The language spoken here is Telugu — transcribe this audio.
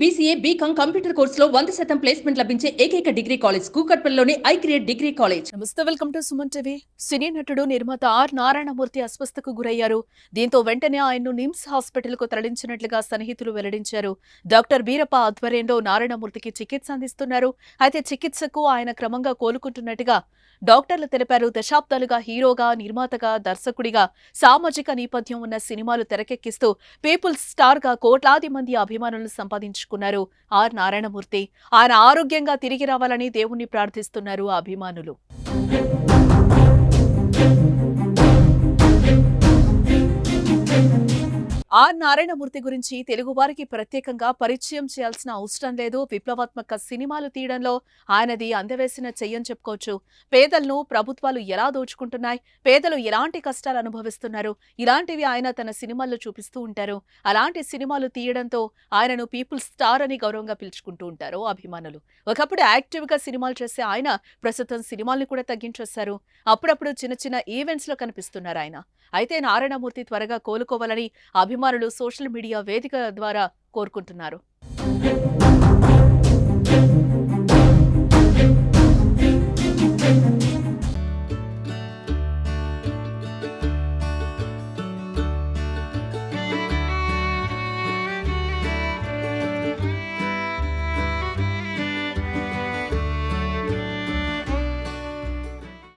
BCA, BCom కంప్యూటర్ కోర్సులో 100% ప్లేస్మెంట్ లభించే ఏకైక డిగ్రీ కాలేజ్ కూకట్పల్లిలోని ఐక్రియేట్ డిగ్రీ కాలేజ్. నమస్తే, welcome to Suman TV. Cine నటుడు నిర్మాత ఆర్ నారాయణమూర్తి అస్వస్థకు గురయ్యారు. దీంతో వెంటనే ఆయన్ను నిమ్స్ హాస్పిటల్ కు తరలించినట్లుగా సన్నిహితులు వెల్లడించారు. డాక్టర్ బీరప్ప ఆధ్వర్యంలో నారాయణమూర్తికి చికిత్స అందిస్తున్నారు. అయితే చికిత్సకు ఆయన క్రమంగా కోలుకుంటున్నట్టుగా డాక్టర్లు తెలిపారు. దశాబ్దాలుగా హీరోగా, నిర్మాతగా, దర్శకుడిగా సామాజిక నేపథ్యం ఉన్న సినిమాలు తెరకెక్కిస్తూ పీపుల్స్ స్టార్ గా కోట్లాది మంది అభిమానులను సంపాదించుకున్నారు ఆర్ నారాయణమూర్తి. ఆయన ఆరోగ్యంగా తిరిగి రావాలని దేవుణ్ణి ప్రార్థిస్తున్నారు అభిమానులు. ఆర్ నారాయణమూర్తి గురించి తెలుగువారికి ప్రత్యేకంగా పరిచయం చేయాల్సిన అవసరం లేదు. విప్లవాత్మక సినిమాలు తీయడంలో ఆయనది అందవేసిన చెయ్యని చెప్పుకోవచ్చు. పేదలను ప్రభుత్వాలు ఎలా దోచుకుంటున్నాయి, పేదలు ఎలాంటి కష్టాలు అనుభవిస్తున్నారు, ఇలాంటివి ఆయన తన సినిమాల్లో చూపిస్తూ ఉంటారు. అలాంటి సినిమాలు తీయడంతో ఆయనను పీపుల్స్ స్టార్ అని గౌరవంగా పిలుచుకుంటూ ఉంటారు అభిమానులు. ఒకప్పుడు యాక్టివ్ గా సినిమాలు చేసే ఆయన ప్రస్తుతం సినిమాల్ని కూడా తగ్గించేశారు. అప్పుడప్పుడు చిన్న చిన్న ఈవెంట్స్ లో కనిపిస్తున్నారు ఆయన. అయితే నారాయణమూర్తి త్వరగా కోలుకోవాలని అభిమానులు సోషల్ మీడియా వేదిక ద్వారా కోరుకుంటున్నారు.